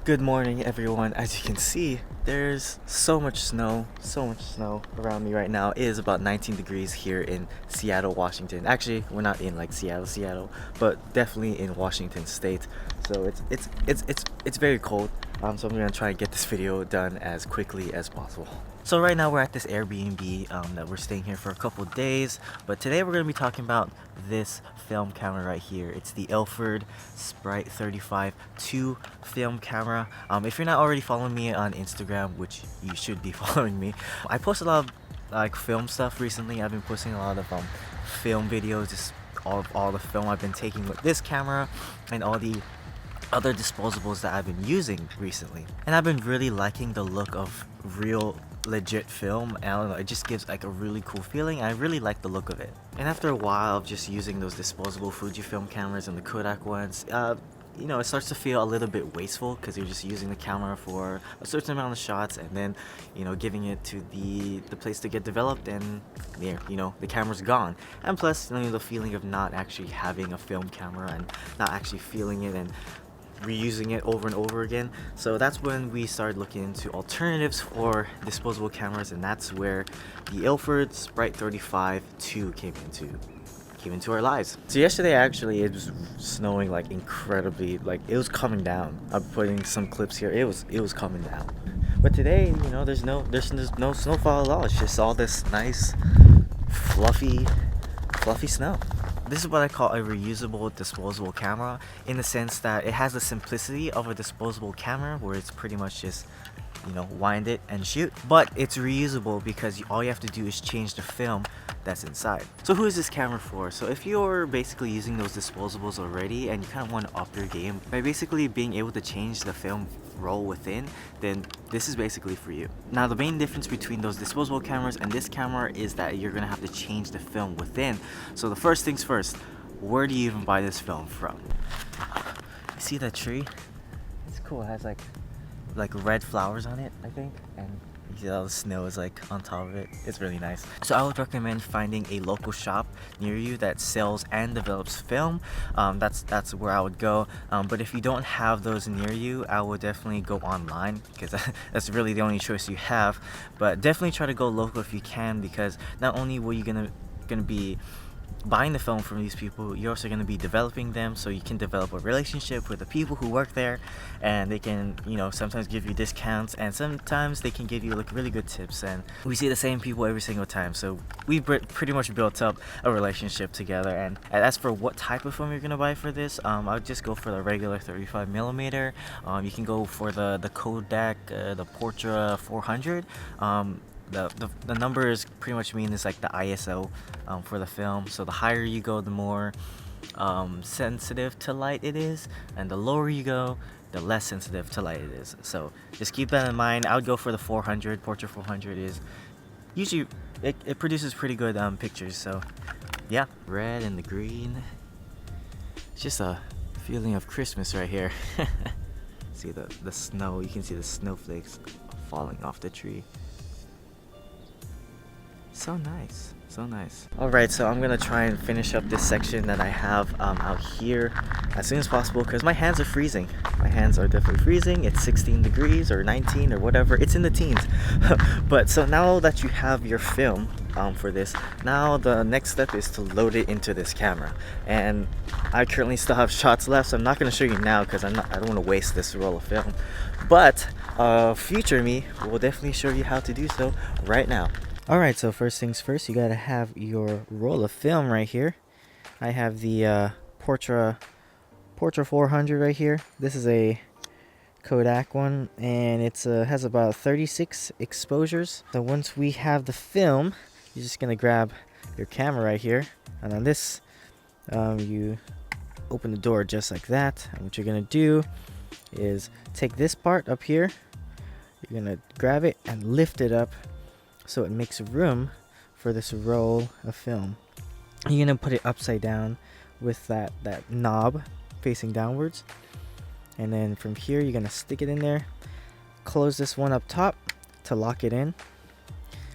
Good morning, everyone. As you can see, there's so much snow around me right now. It is about 19 degrees here in Seattle, Washington. Actually, we're not in like Seattle, but definitely in Washington State. So it's very cold. So I'm gonna try and get this video done as quickly as possible. So right now we're at this Airbnb that we're staying here for a couple days, but today we're going to be talking about this film camera right here. It's the Ilford Sprite 35-2 film camera. If you're not already following me on Instagram, which you should be following me, I post a lot of like film stuff recently. I've been posting a lot of film videos, just all the film I've been taking with this camera and all the other disposables that I've been using recently. And I've been really liking the look of real legit film. I don't know, it just gives like a really cool feeling. I really like the look of it. And after a while of just using those disposable Fujifilm cameras and the Kodak ones, you know, it starts to feel a little bit wasteful because you're just using the camera for a certain amount of shots and then, you know, giving it to the place to get developed, and there, you know, the camera's gone. And plus, you know, the feeling of not actually having a film camera and not actually feeling it and reusing it over and over again. So that's when we started looking into alternatives for disposable cameras, and that's where the Ilford Sprite 35-2 came into our lives. So yesterday actually it was snowing like incredibly, like it was coming down. I'm putting some clips here. It was coming down. But today, you know, there's no snowfall at all. It's just all this nice fluffy snow. This is what I call a reusable disposable camera, in the sense that it has the simplicity of a disposable camera where it's pretty much just, you know, wind it and shoot. But it's reusable because all you have to do is change the film that's inside. So who is this camera for? So if you're basically using those disposables already and you kind of want to up your game by basically being able to change the film roll within, then this is basically for you. Now the main difference between those disposable cameras and this camera is that you're gonna have to change the film within. So the first things first, where do you even buy this film from? You see that tree? It's cool. It has like red flowers on it, I think, and you see all the snow is like on top of it. It's really nice. So I would recommend finding a local shop near you that sells and develops film. That's where I would go. But if you don't have those near you, I would definitely go online, because that's really the only choice you have. But definitely try to go local if you can, because not only will you gonna be buying the film from these people, you're also going to be developing them, so you can develop a relationship with the people who work there, and they can, you know, sometimes give you discounts, and sometimes they can give you like really good tips. And we see the same people every single time, so we pretty much built up a relationship together. And as for what type of film you're going to buy for this, I would just go for the regular 35mm. You can go for the Kodak, the Portra 400. The numbers pretty much mean it's like the ISO for the film. So the higher you go, the more sensitive to light it is, and the lower you go, the less sensitive to light it is. So just keep that in mind. I would go for the 400. Portra 400 is usually it produces pretty good pictures. So yeah, red and the green. It's just a feeling of Christmas right here. See the snow. You can see the snowflakes falling off the tree. So nice, so nice. Alright, so I'm gonna try and finish up this section that I have out here as soon as possible, because my hands are freezing. My hands are definitely freezing. It's 16 degrees or 19 or whatever. It's in the teens. But so now that you have your film for this, now the next step is to load it into this camera. And I currently still have shots left, so I'm not gonna show you now because I don't want to waste this roll of film. But future me will definitely show you how to do so right now. Alright, so first things first, you gotta have your roll of film right here. I have the Portra 400 right here. This is a Kodak one, and it's has about 36 exposures. So once we have the film, you're just gonna grab your camera right here, and on this, you open the door just like that. And what you're gonna do is take this part up here, you're gonna grab it and lift it up, so it makes room for this roll of film. You're gonna put it upside down with that knob facing downwards, and then from here you're gonna stick it in there, close this one up top to lock it in.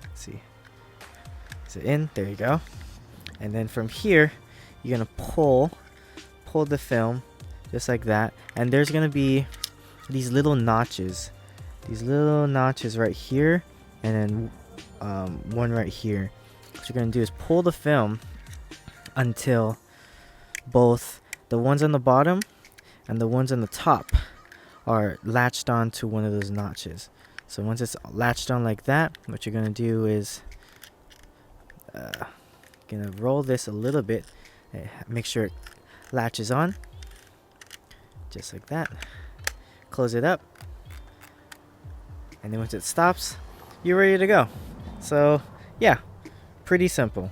Let's see, is it in? There you go. And then from here you're gonna pull the film just like that, and there's gonna be these little notches. These little notches right here, and then one right here. What you're gonna do is pull the film until both the ones on the bottom and the ones on the top are latched on to one of those notches. So once it's latched on like that, what you're gonna do is gonna roll this a little bit, make sure it latches on, just like that. Close it up, and then once it stops, you're ready to go. So yeah, pretty simple.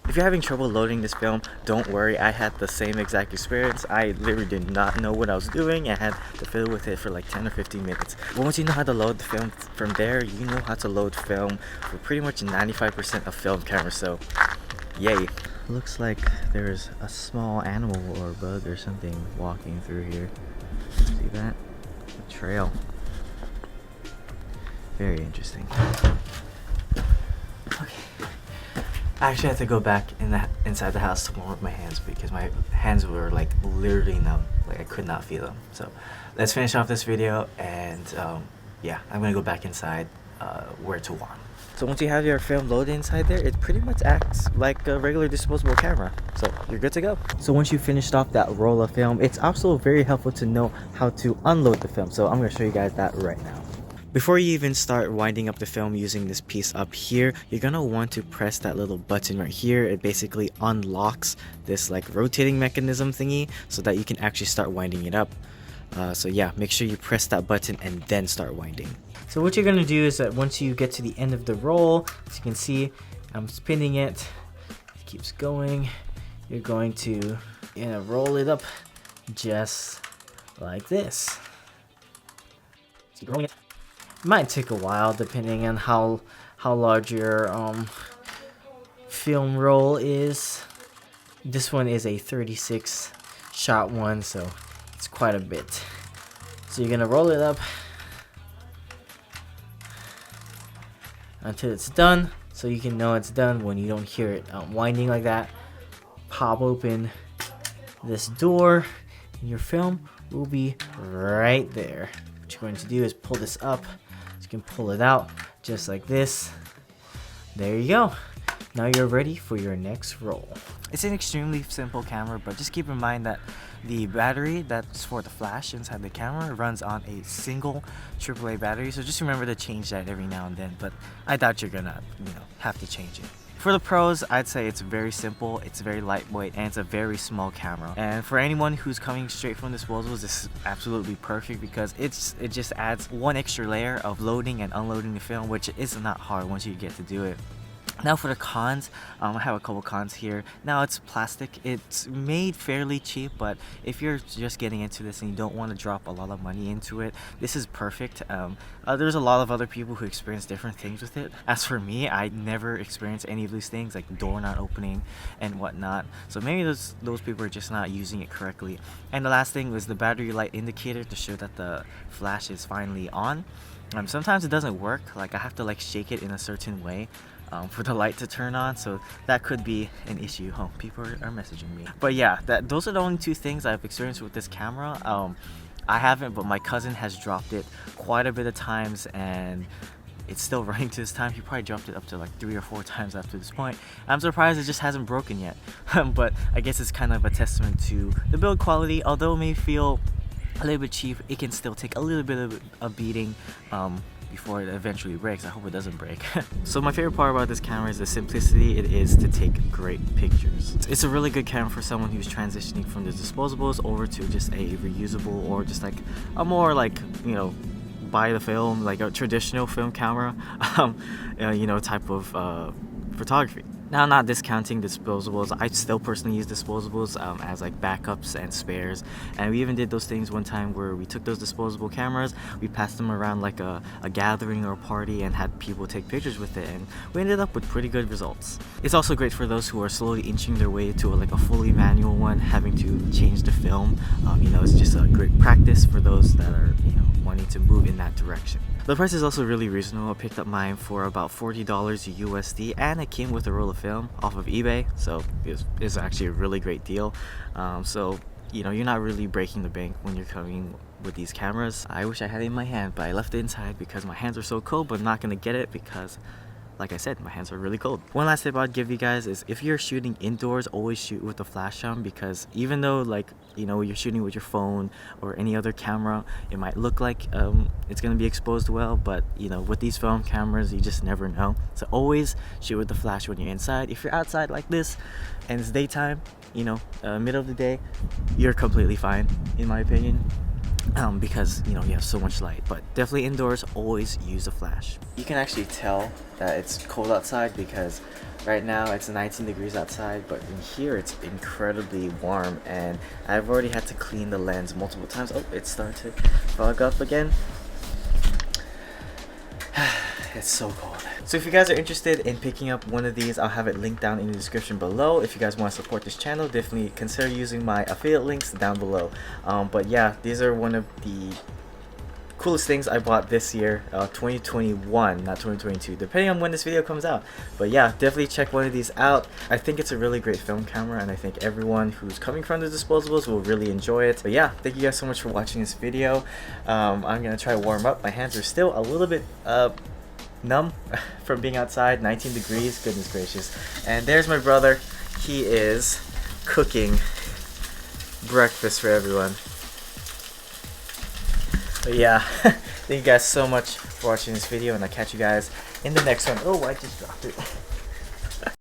If you're having trouble loading this film, don't worry, I had the same exact experience. I literally did not know what I was doing. I had to fiddle with it for like 10 or 15 minutes. But once you know how to load the film from there, you know how to load film for pretty much 95% of film cameras, so yay. Looks like there's a small animal or bug or something walking through here. See that? A trail. Very interesting. Okay. I actually had to go back inside the house to warm up my hands because my hands were like literally numb. Like I could not feel them. So let's finish off this video, and yeah, I'm gonna go back inside where to warm. So once you have your film loaded inside there, it pretty much acts like a regular disposable camera. So you're good to go. So once you finished off that roll of film, it's also very helpful to know how to unload the film. So I'm gonna show you guys that right now. Before you even start winding up the film using this piece up here, you're gonna want to press that little button right here. It basically unlocks this like rotating mechanism thingy so that you can actually start winding it up. So yeah, make sure you press that button and then start winding. So what you're gonna do is that once you get to the end of the roll, as you can see, I'm spinning it. It keeps going. You're going to roll it up just like this. Keep rolling it. It might take a while depending on how large your film roll is. This one is a 36 shot one, so it's quite a bit. So you're gonna roll it up until it's done, so you can know it's done when you don't hear it winding like that. Pop open this door and your film will be right there. What you're going to do is pull this up. You can pull it out just like this. There you go. Now you're ready for your next roll. It's an extremely simple camera, but just keep in mind that the battery that's for the flash inside the camera runs on a single AAA battery, so just remember to change that every now and then, but I doubt you're gonna have to change it. For the pros, I'd say it's very simple, it's very lightweight, and it's a very small camera. And for anyone who's coming straight from disposables, this is absolutely perfect because it just adds one extra layer of loading and unloading the film, which is not hard once you get to do it. Now for the cons, I have a couple cons here. Now it's plastic. It's made fairly cheap, but if you're just getting into this and you don't want to drop a lot of money into it, this is perfect. There's a lot of other people who experience different things with it. As for me, I never experienced any of these things, like the door not opening and whatnot. So maybe those people are just not using it correctly. And the last thing was the battery light indicator to show that the flash is finally on. Sometimes it doesn't work. Like I have to shake it in a certain way for the light to turn on, so that could be an issue. Oh, people are messaging me. But yeah, those are the only two things I've experienced with this camera. I haven't, but my cousin has dropped it quite a bit of times, and it's still running to this time. He probably dropped it up to 3 or 4 times after this point. I'm surprised it just hasn't broken yet. But I guess it's kind of a testament to the build quality. Although it may feel a little bit cheap, it can still take a little bit of a beating before it eventually breaks. I hope it doesn't break. So my favorite part about this camera is the simplicity it is to take great pictures. It's a really good camera for someone who's transitioning from the disposables over to just a reusable, or just a more buy the film, like a traditional film camera type of photography. Now, not discounting disposables, I still personally use disposables as backups and spares, and we even did those things one time where we took those disposable cameras, we passed them around a gathering or a party and had people take pictures with it, and we ended up with pretty good results. It's also great for those who are slowly inching their way to a fully manual one, having to change the film. It's just a great practice for those that are wanting to move in that direction. The price is also really reasonable. I picked up mine for about $40 USD, and it came with a roll of film off of eBay, so it's actually a really great deal. So you're not really breaking the bank when you're coming with these cameras. I wish I had it in my hand, but I left it inside because my hands are so cold, but I'm not gonna get it because, like I said, my hands are really cold. One last tip I'd give you guys is if you're shooting indoors, always shoot with the flash on, because even though, like, you know, you're shooting with your phone or any other camera, it might look like it's gonna be exposed well, but you know, with these film cameras, you just never know. So always shoot with the flash when you're inside. If you're outside like this and it's daytime, you know, middle of the day, you're completely fine, in my opinion. Because you know you have so much light, but definitely indoors, always use a flash. You can actually tell that it's cold outside because right now it's 19 degrees outside, but in here it's incredibly warm, and I've already had to clean the lens multiple times. Oh, it's starting to fog up again. It's so cold. So if you guys are interested in picking up one of these, I'll have it linked down in the description below. If you guys want to support this channel, definitely consider using my affiliate links down below. But yeah, these are one of the coolest things I bought this year, 2021, not 2022, depending on when this video comes out. But yeah, definitely check one of these out. I think it's a really great film camera, and I think everyone who's coming from the disposables will really enjoy it. But yeah, thank you guys so much for watching this video. I'm gonna try to warm up. My hands are still a little bit numb from being outside. 19 degrees, goodness gracious. And there's my brother. He is cooking breakfast for everyone. But yeah, thank you guys so much for watching this video, and I'll catch you guys in the next one. Oh, I just dropped it.